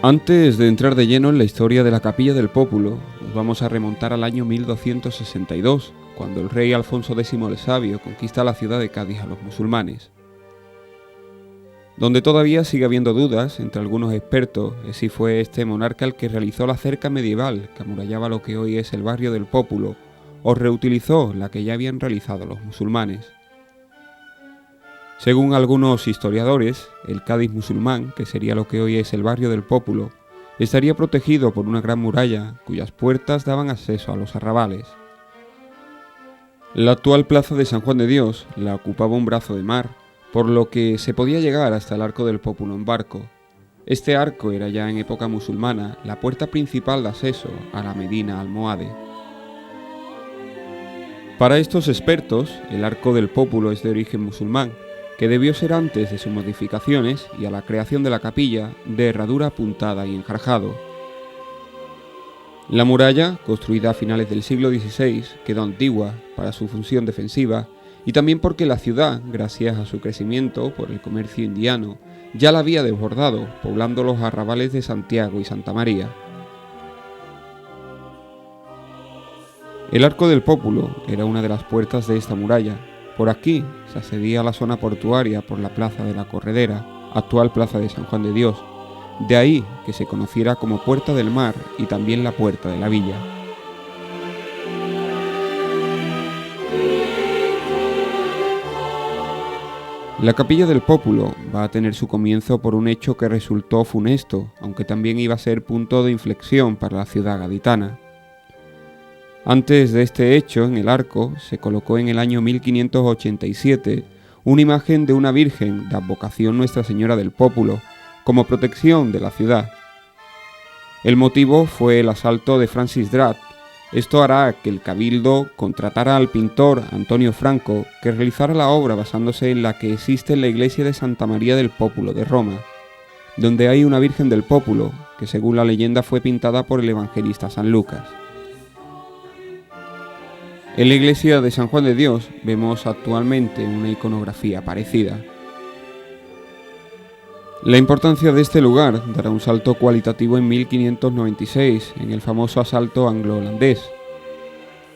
Antes de entrar de lleno en la historia de la Capilla del Pópulo, nos vamos a remontar al año 1262, cuando el rey Alfonso X el Sabio conquista la ciudad de Cádiz a los musulmanes. Donde todavía sigue habiendo dudas entre algunos expertos de si fue este monarca el que realizó la cerca medieval que amurallaba lo que hoy es el barrio del Pópulo, o reutilizó la que ya habían realizado los musulmanes. Según algunos historiadores, el Cádiz musulmán, que sería lo que hoy es el barrio del Pópulo, estaría protegido por una gran muralla cuyas puertas daban acceso a los arrabales. La actual plaza de San Juan de Dios la ocupaba un brazo de mar, por lo que se podía llegar hasta el Arco del Pópulo en barco. Este arco era ya en época musulmana la puerta principal de acceso a la Medina almohade. Para estos expertos, el Arco del Pópulo es de origen musulmán, que debió ser antes de sus modificaciones y a la creación de la capilla de herradura apuntada y enjarjado. La muralla, construida a finales del siglo XVI, quedó antigua para su función defensiva y también porque la ciudad, gracias a su crecimiento por el comercio indiano, ya la había desbordado, poblando los arrabales de Santiago y Santa María. El Arco del Pópulo era una de las puertas de esta muralla. Por aquí se accedía a la zona portuaria por la Plaza de la Corredera, actual Plaza de San Juan de Dios, de ahí que se conociera como Puerta del Mar y también la Puerta de la Villa. La Capilla del Pópulo va a tener su comienzo por un hecho que resultó funesto, aunque también iba a ser punto de inflexión para la ciudad gaditana. Antes de este hecho, en el arco, se colocó en el año 1587 una imagen de una virgen de advocación Nuestra Señora del Pópulo, como protección de la ciudad. El motivo fue el asalto de Francis Drake. Esto hará que el cabildo contratara al pintor Antonio Franco que realizara la obra basándose en la que existe en la iglesia de Santa María del Pópulo de Roma, donde hay una Virgen del Pópulo, que según la leyenda fue pintada por el evangelista San Lucas. En la iglesia de San Juan de Dios vemos actualmente una iconografía parecida. La importancia de este lugar dará un salto cualitativo en 1596, en el famoso asalto anglo-holandés.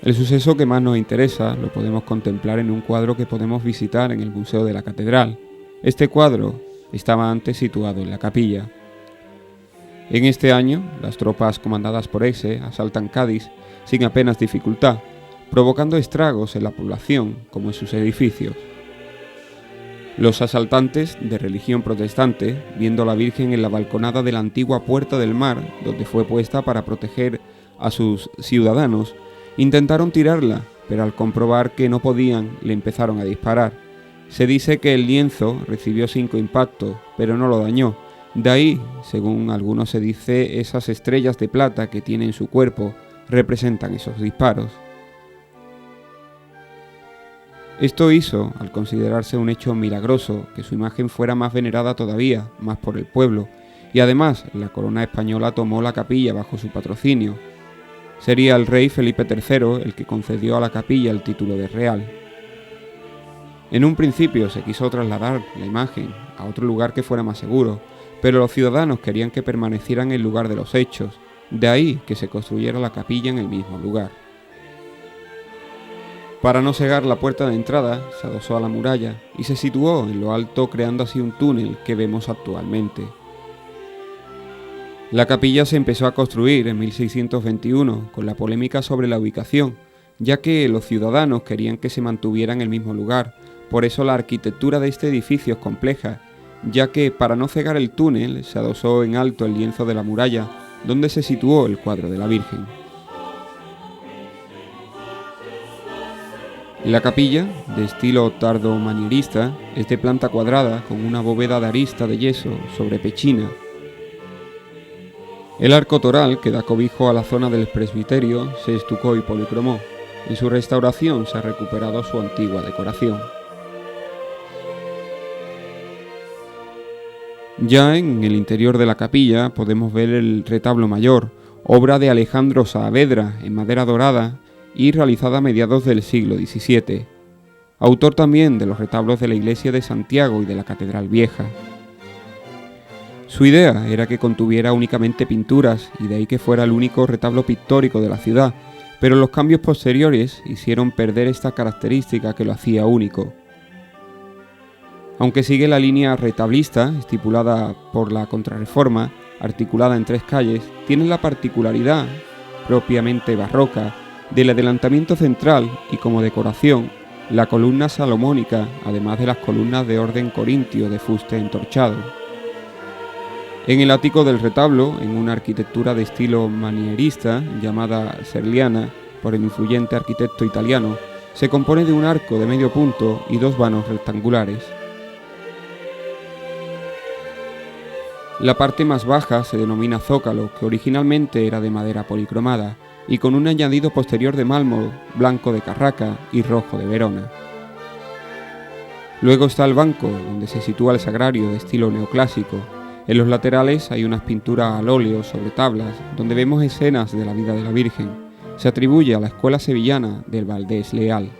El suceso que más nos interesa lo podemos contemplar en un cuadro que podemos visitar en el Museo de la Catedral. Este cuadro estaba antes situado en la capilla. En este año, las tropas comandadas por Ese asaltan Cádiz sin apenas dificultad, provocando estragos en la población como en sus edificios. Los asaltantes, de religión protestante, viendo a la Virgen en la balconada de la antigua Puerta del Mar, donde fue puesta para proteger a sus ciudadanos, intentaron tirarla, pero al comprobar que no podían, le empezaron a disparar. Se dice que el lienzo recibió 5 impactos, pero no lo dañó. De ahí, según algunos se dice, esas estrellas de plata que tiene en su cuerpo representan esos disparos. Esto hizo, al considerarse un hecho milagroso, que su imagen fuera más venerada todavía, más por el pueblo, y además la corona española tomó la capilla bajo su patrocinio. Sería el rey Felipe III el que concedió a la capilla el título de real. En un principio se quiso trasladar la imagen a otro lugar que fuera más seguro, pero los ciudadanos querían que permaneciera en el lugar de los hechos, de ahí que se construyera la capilla en el mismo lugar. Para no cegar la puerta de entrada, se adosó a la muralla y se situó en lo alto, creando así un túnel que vemos actualmente. La capilla se empezó a construir en 1621 con la polémica sobre la ubicación, ya que los ciudadanos querían que se mantuviera en el mismo lugar. Por eso la arquitectura de este edificio es compleja, ya que para no cegar el túnel se adosó en alto el lienzo de la muralla, donde se situó el cuadro de la Virgen. La capilla, de estilo tardo-manierista, es de planta cuadrada con una bóveda de arista de yeso sobre pechina. El arco toral, que da cobijo a la zona del presbiterio, se estucó y policromó. En su restauración se ha recuperado su antigua decoración. Ya en el interior de la capilla podemos ver el retablo mayor, obra de Alejandro Saavedra en madera dorada, y realizada a mediados del siglo XVII, autor también de los retablos de la iglesia de Santiago y de la Catedral Vieja. Su idea era que contuviera únicamente pinturas y de ahí que fuera el único retablo pictórico de la ciudad, pero los cambios posteriores hicieron perder esta característica que lo hacía único. Aunque sigue la línea retablista estipulada por la Contrarreforma, articulada en 3 calles, tiene la particularidad, propiamente barroca, del adelantamiento central y como decoración, la columna salomónica, además de las columnas de orden corintio de fuste entorchado. En el ático del retablo, en una arquitectura de estilo manierista llamada serliana por el influyente arquitecto italiano, se compone de un arco de medio punto y 2 vanos rectangulares. La parte más baja se denomina zócalo, que originalmente era de madera policromada y con un añadido posterior de mármol blanco de Carraca y rojo de Verona. Luego está el banco, donde se sitúa el sagrario de estilo neoclásico. En los laterales hay unas pinturas al óleo sobre tablas, donde vemos escenas de la vida de la Virgen. Se atribuye a la escuela sevillana del Valdés Leal.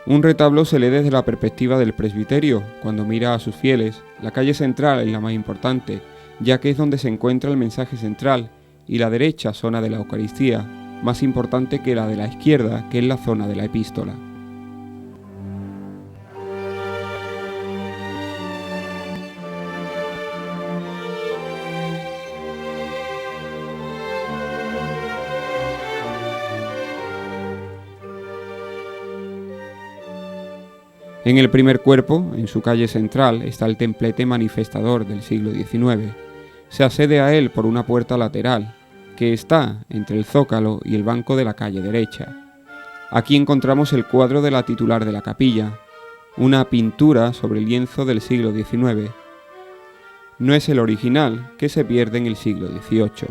Un retablo se lee desde la perspectiva del presbiterio, cuando mira a sus fieles. La calle central es la más importante, ya que es donde se encuentra el mensaje central, y la derecha, zona de la Eucaristía, más importante que la de la izquierda, que es la zona de la epístola. En el primer cuerpo, en su calle central, está el templete manifestador del siglo XIX. Se accede a él por una puerta lateral, que está entre el zócalo y el banco de la calle derecha. Aquí encontramos el cuadro de la titular de la capilla, una pintura sobre el lienzo del siglo XIX. No es el original, que se pierde en el siglo XVIII.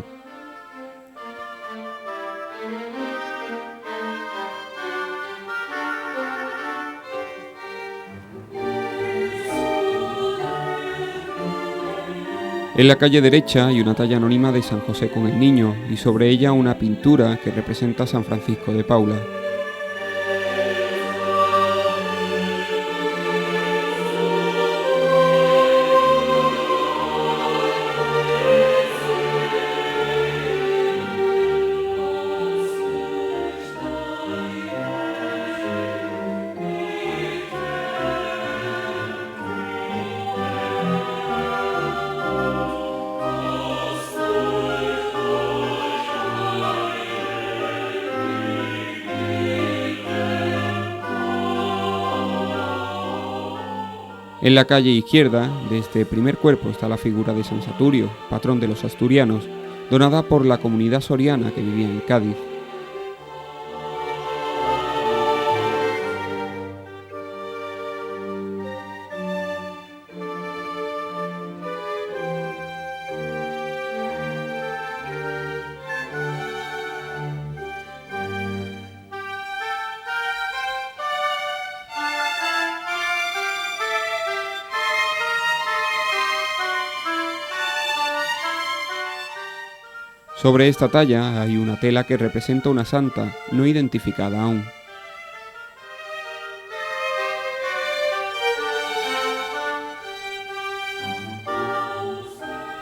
En la calle derecha hay una talla anónima de San José con el Niño y sobre ella una pintura que representa a San Francisco de Paula. En la calle izquierda de este primer cuerpo está la figura de San Saturio, patrón de los asturianos, donada por la comunidad soriana que vivía en Cádiz. Sobre esta talla hay una tela que representa una santa no identificada aún.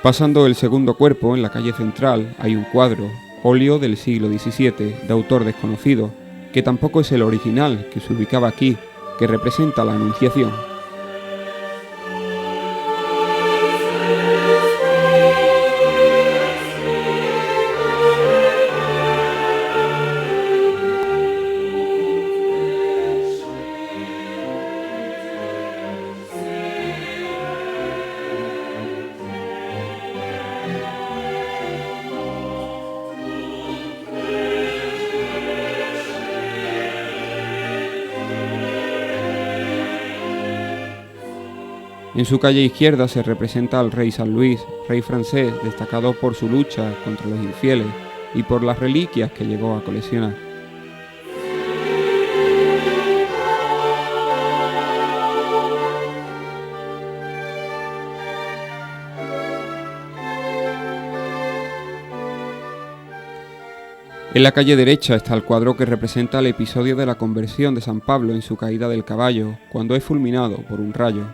Pasando el segundo cuerpo, en la calle central, hay un cuadro, óleo del siglo XVII, de autor desconocido, que tampoco es el original que se ubicaba aquí, que representa la Anunciación. En su calle izquierda se representa al rey San Luis, rey francés destacado por su lucha contra los infieles y por las reliquias que llegó a coleccionar. En la calle derecha está el cuadro que representa el episodio de la conversión de San Pablo en su caída del caballo, cuando es fulminado por un rayo.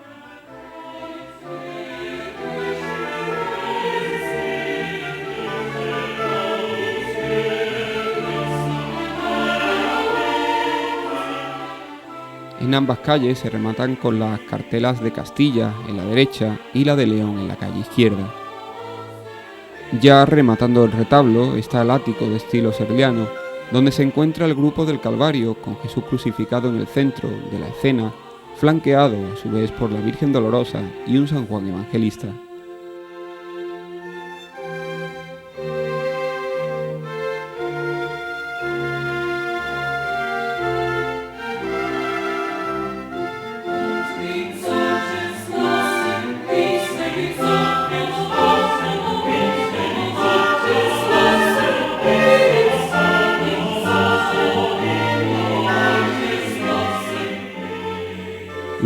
En ambas calles se rematan con las cartelas de Castilla en la derecha y la de León en la calle izquierda. Ya rematando el retablo está el ático de estilo serliano, donde se encuentra el grupo del Calvario con Jesús crucificado en el centro de la escena, flanqueado a su vez por la Virgen Dolorosa y un San Juan Evangelista.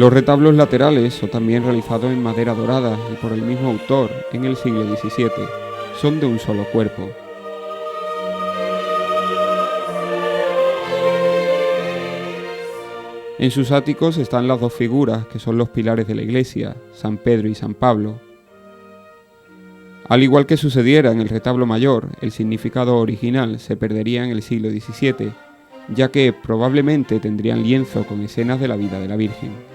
Los retablos laterales son también realizados en madera dorada y por el mismo autor en el siglo XVII. Son de un solo cuerpo. En sus áticos están las dos figuras que son los pilares de la iglesia, San Pedro y San Pablo. Al igual que sucediera en el retablo mayor, el significado original se perdería en el siglo XVII, ya que probablemente tendrían lienzo con escenas de la vida de la Virgen.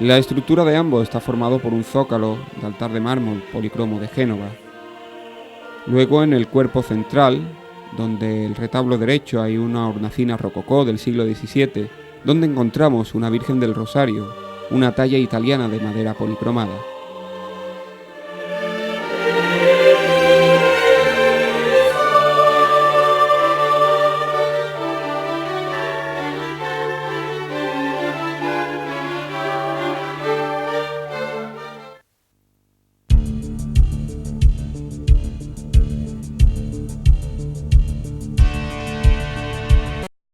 La estructura de ambos está formado por un zócalo de altar de mármol policromo de Génova. Luego en el cuerpo central, donde el retablo derecho hay una hornacina rococó del siglo XVII, donde encontramos una Virgen del Rosario, una talla italiana de madera policromada.